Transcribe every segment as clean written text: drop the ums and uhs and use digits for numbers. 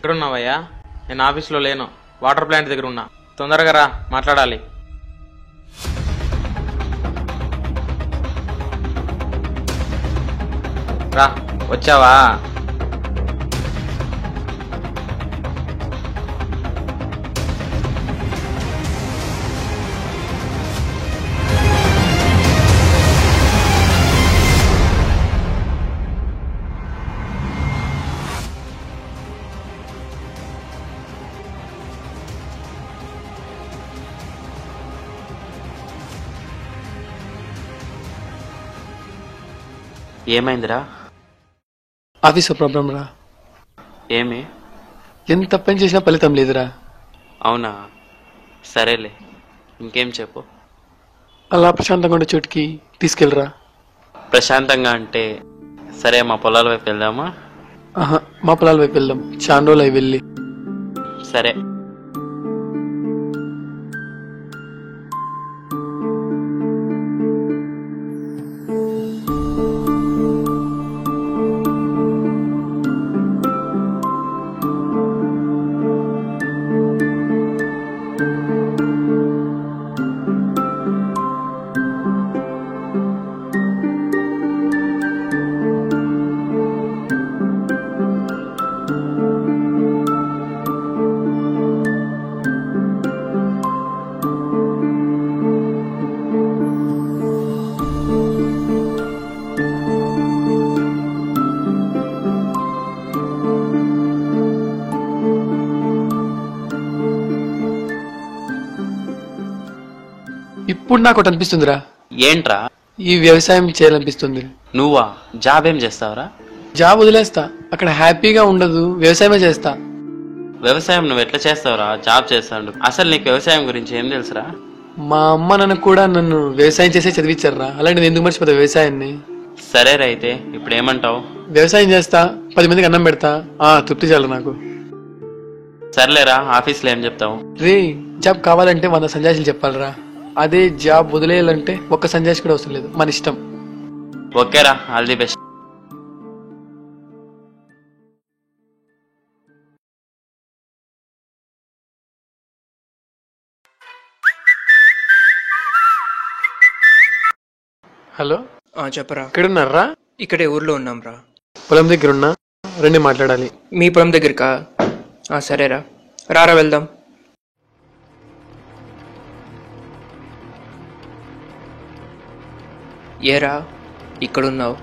ఎక్కడున్నావయ్యా? నేను ఆఫీస్లో లేను, వాటర్ ప్లాంట్ దగ్గర ఉన్నా. తొందరగా రా, మాట్లాడాలి. రా, వచ్చావా? ఏమైందిరా? ఆఫీస్లో ప్రాబ్లం రా. ఏమి? ఎంత పని చేసినా ఫలితం లేదురా. అవునా, సరేలే, ఇంకేం చెప్పు. అలా ప్రశాంతంగా ఉండే చోటుకి తీసుకెళ్ళరా. ప్రశాంతంగా అంటే సరే, మా పొలాల వైపు వెళ్దామా? ఆహా, మా పొలాల వైపు వెళ్దాం. చాలా రోజులు అవి వెళ్ళి. సరే. ఇప్పుడు నాకు ఒకటి అనిపిస్తుందిరా. ఏంట్రా? ఈ వ్యవసాయం చేయాలనిపిస్తుంది. నువ్వా? జాబ్ ఏం చేస్తావురా? జాబ్ వదిలేస్తా, అక్కడ హ్యాపీగా ఉండదు, వ్యవసాయమే చేస్తా. వ్యవసాయం నువ్వు ఎట్లా చేస్తావురా? జాబ్ చేస్తాడు. అసలు నీకు వ్యవసాయం గురించి ఏం తెలుసురా? మా అమ్మ నాన్న కూడా నన్ను వ్యవసాయం చేసే చదివించారా. అలాంటి నేను ఎందుకు మర్చిపోతా వ్యవసాయాన్ని? సరేరా, అయితే ఇప్పుడు ఏమంటావు? వ్యవసాయం చేస్తా, 10 మందికి అన్నం పెడతా, తృప్తి చాలు నాకు. సర్లేరా, ఆఫీస్లో ఏం చెప్తావు? రే, జాబ్ కావాలంటే 100 సంజాయిషీలు చెప్పాలరా. అదే జాబ్ వదిలేయాలంటే ఒక్క సంజాయిషి కూడా అవసరం లేదు, మన ఇష్టం. ఓకేరా, ఆల్ ది బెస్ట్. హలో, చెప్పరా. ఎక్కడున్నారా? ఇక్కడే ఊర్లో ఉన్నాం రా. పొలం దగ్గర ఉన్నా, రండి మాట్లాడాలి. మీ పొలం దగ్గరకా? సరేరా, రారా వెళ్దాం. ఏరా ఇక్కడున్నావు?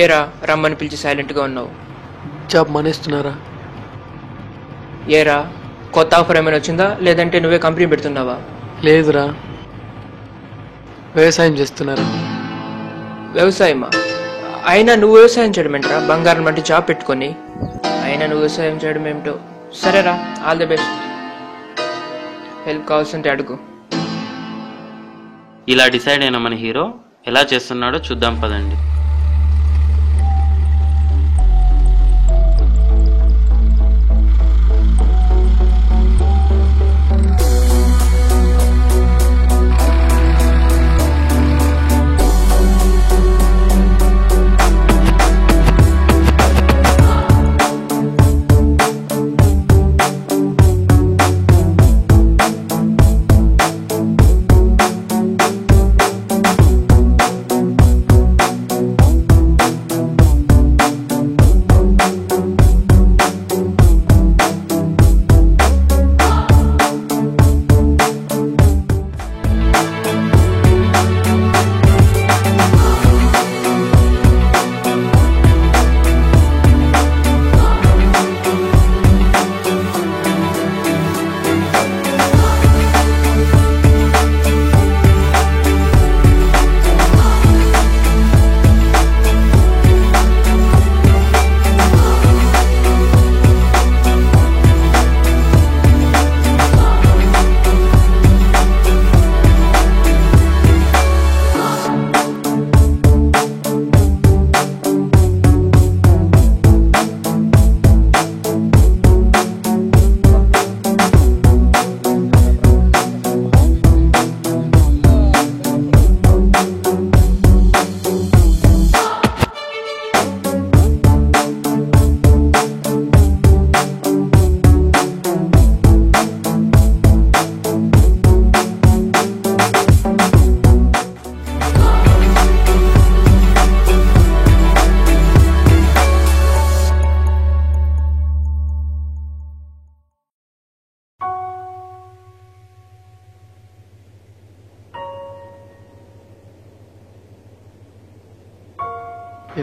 ఏరా రమ్మని పిలిచి సైలెంట్గా ఉన్నావు? జాబ్ మానేస్తున్నారా? ఏరా కొత్త ఆఫర్ ఏమైనా వచ్చిందా, లేదంటే నువ్వే కంపెనీ పెడుతున్నావా? లేదురా, వ్యవసాయం చేస్తున్నారా. వ్యవసాయమా? అయినా నువ్వు వ్యవసాయం చేయడం ఏంట్రా? బంగారం వంటి జాబ్ పెట్టుకొని అయినా నువ్వు వ్యవసాయం చేయడం ఏమిటో. సరేరా, ఆల్ ది బెస్ట్. హెల్ప్ కావాల్సింటే అడుగు. ఇలా డిసైడ్ అయిన మన హీరో ఎలా చేస్తున్నాడో చూద్దాం పదండి.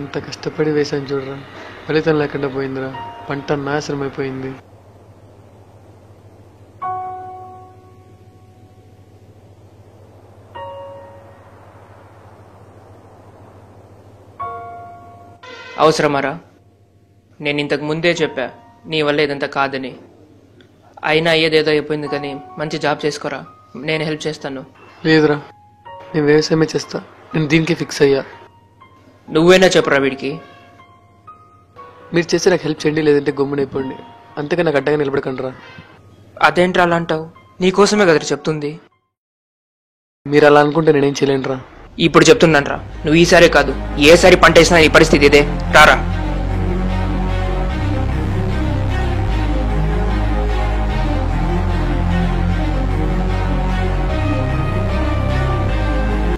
ఎంత కష్టపడి వేసాను చూడరా, ఫలితం లేకుండా పోయిందిరా. పంట నాశనం అయిపోయింది. అవసరమారా? నేను ఇంతకు ముందే చెప్పా నీ వల్ల ఇదంతా కాదని. అయినా ఏదేదో అయిపోయింది కానీ మంచి జాబ్ చేసుకోరా, నేను హెల్ప్ చేస్తాను. లేదురా, నేను వ్యవసాయమే చేస్తా. నేను దీనికి ఫిక్స్ అయ్యా. నువ్వేనా చెప్పురా వీడికి? మీరు చేసి నాకు హెల్ప్ చేయండి, లేదంటే గమ్మునైపోండి. అంతగా నాకు అడ్డగా నిలబడకండి రా. అదేంట్రా అలా అంటావు? నీకోసమే కదరా చెప్తుంది. మీరు అలా అనుకుంటే నేనేం చేయలేను రా. ఇప్పుడు చెప్తున్నానరా, నువ్వు ఈసారి కాదు ఏసారి పంట వేసినా ఈ పరిస్థితి ఇదే. రారా.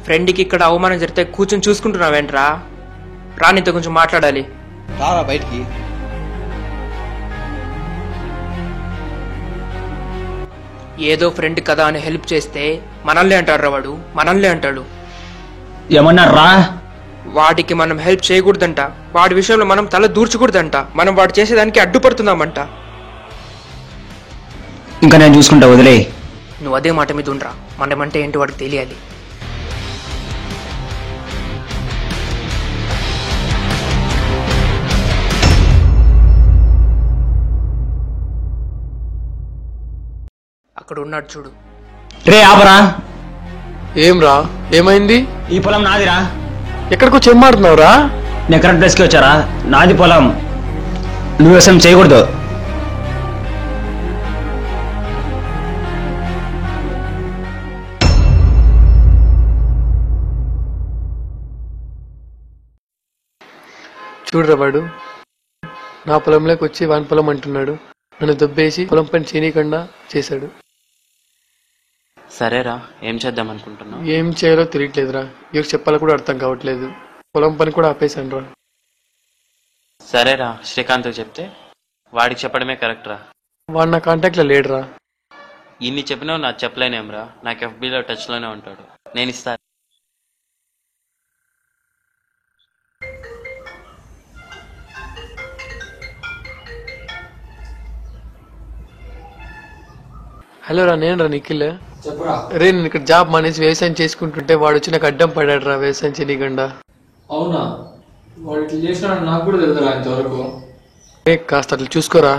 ఫ్రెండ్కి ఇక్కడ అవమానం జరిగితే కూర్చొని చూసుకుంటున్నావేంట్రా? రా, నీతో కొంచెం మాట్లాడాలి. రారా బయటికి. ఏదో ఫ్రెండ్ కదా అని హెల్ప్ చేస్తే మనల్ని అంటాడు వాడు, మనల్ని అంటాడు. ఏమన్నారా? వాడికి మనం హెల్ప్ చేయకూడదంట, వాడి విషయంలో మనం తల దూర్చకూడదంట, మనం వాడు చేసేదానికి అడ్డుపడుతున్నామంట. ఇంకా నేను చూసుకుంటా, వదిలే. నువ్వు అదే మాట మీద ఉండరా, మనమంటే ఏంటి వాడికి తెలియాలి. అక్కడ ఉన్నాడు చూడు. రే ఆపరా. ఏం రా, ఏమైంది? ఈ పొలం నాదిరా. ఎక్కడికో చెమ్మాడుతున్నావురా? నేను కరెక్ట్ ప్లేస్కి వచ్చారా? నాది పొలం, నువ్వు వ్యవసాయం చేయకూడదు. చూడరా, వాడు నా పొలంలోకి వచ్చి వాని పొలం అంటున్నాడు. నన్ను దొబ్బేసి పొలం పని చేయనీయకుండా చేశాడు. సరేరా, ఏం చేద్దాం అనుకుంటున్నావు? ఏం చేయాలో తెలియట్లేదురా. ఎవరికి చెప్పాలో కూడా అర్థం కావట్లేదు. పొలం పని కూడా ఆపేశాను రా. సరేరా, శ్రీకాంత్కి చెప్తే వాడికి చెప్పడమే కరెక్ట్ రా. వాడు నా కాంటాక్ట్లో లేడురా. ఇన్ని చెప్పినావు నాకు చెప్పలేనేమ్రా. నాకు ఎఫ్బీలో టచ్లోనే ఉంటాడు, నేను ఇస్తా. హలో రా, నేను రా నిఖిల్. రే, నేను ఇక్కడ జాబ్ మానేసి వ్యవసాయం చేసుకుంటుంటే వాడు వచ్చి నాకు అడ్డం పడాడు రా, వ్యవసాయం చేయకుండా. అవునా? వాడు ఇట్లా చేసినాడు నాకు కూడా తెలుదురా ఇంతవరకు. రే, కాస్త అట్లా చూసుకోరా.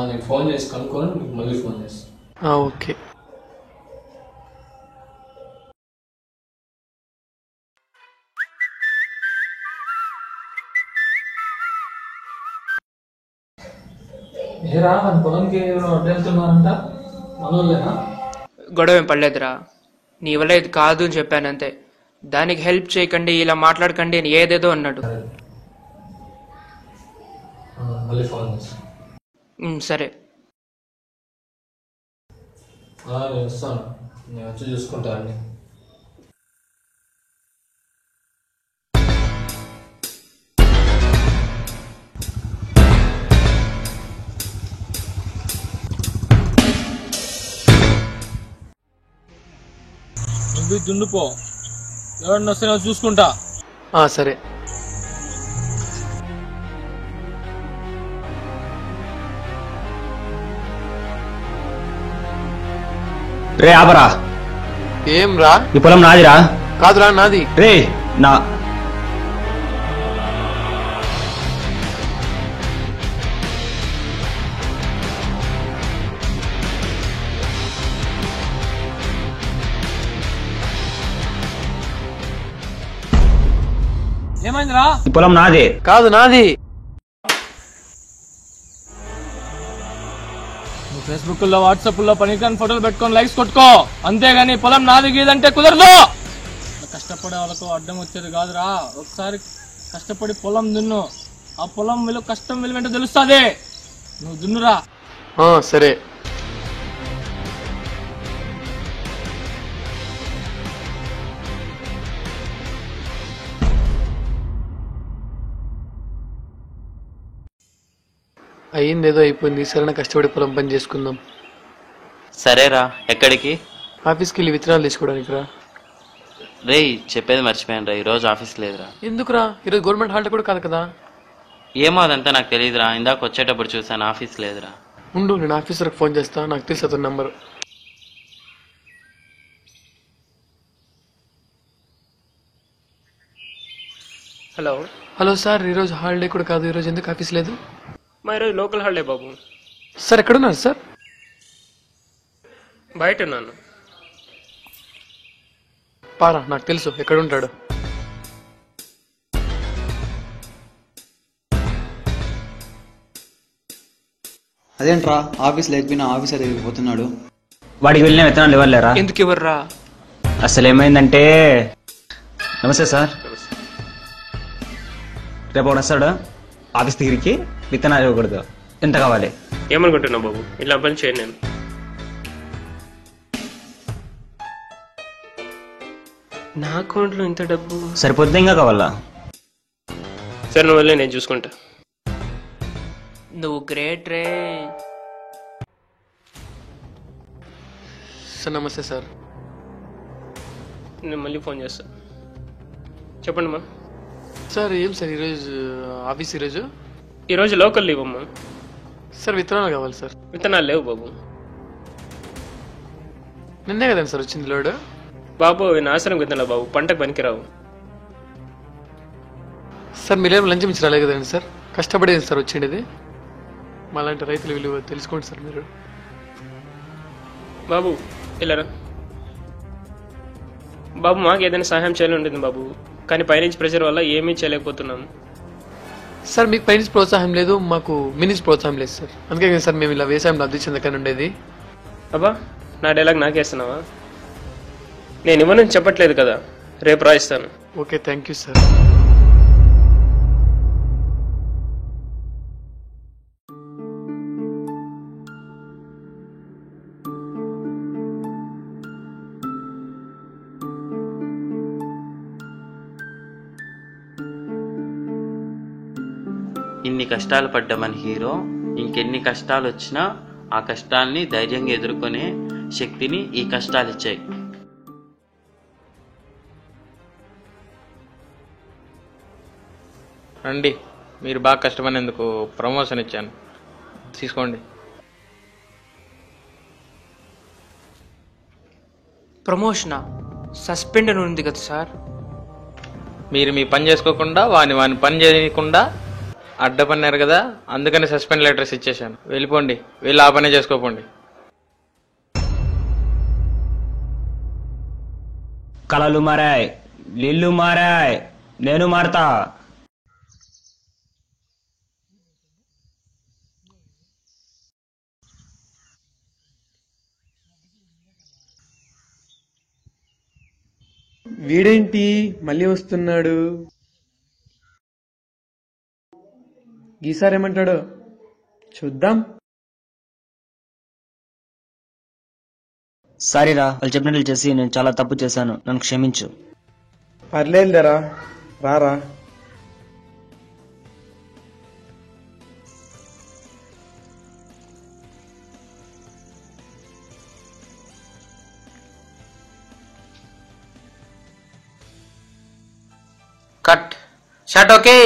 నేను ఫోన్ చేసి కనుక్కొని నీకు మళ్ళీ ఫోన్ చేస్తాను. ఓకే. ఏరా మన పొలంకి అడ్డెళ్తున్నారంట, మనోళ్ళేనా? గొడవ ఏం పడలేదురా, నీ వల్ల ఇది కాదు అని చెప్పానంతే. దానికి హెల్ప్ చేయకండి, ఇలా మాట్లాడకండి అని ఏదేదో అన్నాడు. మళ్ళీ ఫోన్ చేస్తాను. సరే. నేను వస్తాను, నేను వచ్చి చూసుకుంటా అండి. నువ్వు దున్నుపో, ఎవరన్నా వస్తే నేను చూసుకుంటా. సరే. రే ఆపరా. ఏం రా? ఈ పొలం నాదిరా. కాదురా, నాది. రే నా ఏమైందిరా? ఈ పొలం నాదే. కాదు, నాది. నువ్వు ఫేస్బుక్ లో వాట్సాప్ లో పనికిరాని ఫోటోలు పెట్టుకొని లైక్స్ కొట్టుకో, అంతేగాని పొలం నాది గీదంటే కుదరదు. కష్టపడే వాళ్ళకు అడ్డం వచ్చేది కాదురా. ఒకసారి కష్టపడి పొలం దున్ను, ఆ పొలం విలువ, కష్టం విలువ ఏంటో తెలుస్తుంది. నువ్వు దున్నురా. సరే. అయ్యిందేదో అయిపోయింది. సరైన కష్టపడి పొలం పని చేసుకుందాం. సరేరా, ఎక్కడికి? ఆఫీస్కి వెళ్ళి విత్తనాలు తీసుకోవడానికి రా. రేయ్ చెప్పేది మర్చిపోయాను రా, ఈరోజు ఆఫీస్ లేదురా. ఎందుకురా? ఈరోజు గవర్నమెంట్ హాలిడే కూడా కాదు కదా. ఏమో అదంతా నాకు తెలియదురా, ఇందాక వచ్చేటప్పుడు చూసాను ఆఫీస్ లేదురా. ఉండు, నేను ఆఫీసర్కి ఫోన్ చేస్తా, నాకు తెలుసు అతని నంబరు. హలో. హలో సార్, ఈరోజు హాలిడే కూడా కాదు, ఈరోజు ఎందుకు ఆఫీస్ లేదు? మా ఈరోజు లోకల్ హాలిడే బాబు. సార్ ఎక్కడున్నారు సార్? బయట ఉన్నాను. పారా, నాకు తెలుసు ఎక్కడుంటాడు. అదేంట్రా ఆఫీస్ లేకపోయినా ఆఫీసర్ దగ్గరికి పోతున్నాడు? వాడికి వెళ్ళిన విత్తనాలు ఇవ్వలేరా? ఎందుకు ఇవ్వర్రా? అసలు ఏమైందంటే, నమస్తే సార్, రేపు ఒకడు వస్తాడు ఆఫీస్ దగ్గరికి, విత్తనాలు ఇవ్వకూడదు. ఎంత కావాలి? ఏమనుకుంటున్నావు బాబు, ఇలా పని చేయను నేను. నా అకౌంట్లో ఇంత డబ్బు సరిపోద్ది, ఇంకా కావాలా? సరే నువ్వు వెళ్ళి, నేను చూసుకుంటా. నువ్వు గ్రేట్ రే. సార్ నమస్తే సార్. నేను మళ్ళీ ఫోన్ చేస్తా. చెప్పండి అమ్మా. సార్ ఏం సార్ ఈరోజు ఆఫీస్ ఈరోజు లోకల్ లీవ్ అమ్మా. సార్ విత్తనాలు కావాలి సార్. విత్తనాలు లేవు బాబు. నిన్నే కదండి సార్ వచ్చింది లోడ్. బాబు అవి నాశనం విత్తనాలు బాబు, పంటకు పనికిరావు. సార్ మీరేం లంచం ఇచ్చి రాలే కదండి సార్, కష్టపడేది సార్ వచ్చిండేది. మాలాంటి రైతుల విలువ తెలుసుకోండి సార్ మీరు. బాబు వెళ్ళరా బాబు, మాకు ఏదైనా సహాయం చేయాలని ఉంటుంది బాబు, కానీ పైనుంచి ప్రెషర్ వల్ల ఏమీ చేయలేకపోతున్నాము. సార్ మీకు పైనుంచి ప్రోత్సాహం లేదు, మాకు మీ నుంచి ప్రోత్సాహం లేదు సార్, అందుకే కదా సార్ మేము ఇలా వ్యవసాయం అభివృద్ధి చెందకని ఉండేది. అబ్బా, నా డైలాగ్ నాకేస్తున్నావా? నేను ఇవ్వనని చెప్పట్లేదు కదా, రేపు రాయిస్తాను. Okay, thank you sir. ఇన్ని కష్టాలు పడ్డ మన హీరో ఇంకెన్ని కష్టాలు వచ్చినా ఆ కష్టాల్ని ధైర్యంగా ఎదుర్కొనే శక్తిని ఈ కష్టాలు ఇచ్చాయి. రండి, మీరు బాగా కష్టపడినందుకు ప్రమోషన్ ఇచ్చాను, తీసుకోండి. ప్రమోషనా? సస్పెండ్ అని ఉంది కదా సార్. మీరు మీ పని చేసుకోకుండా వాని పని చేయకుండా అడ్డపన్నారు కదా, అందుకని సస్పెండ్ లెటర్స్ ఇచ్చేసాను. వెళ్ళిపోండి, వెళ్ళి ఆ పనే చేసుకోపోండి. కళలు మారాయి, నీళ్లు మారాయి, నేను మారతా. వీడేంటి మళ్ళీ వస్తున్నాడు? ఈసారి ఏమంటాడో చూద్దాం. సారీరా, వాళ్ళు చెప్పినట్లు చేసి నేను చాలా తప్పు చేశాను, నన్ను క్షమించు. పర్లేదులేరా, రారా. Cut shot. ఓకే.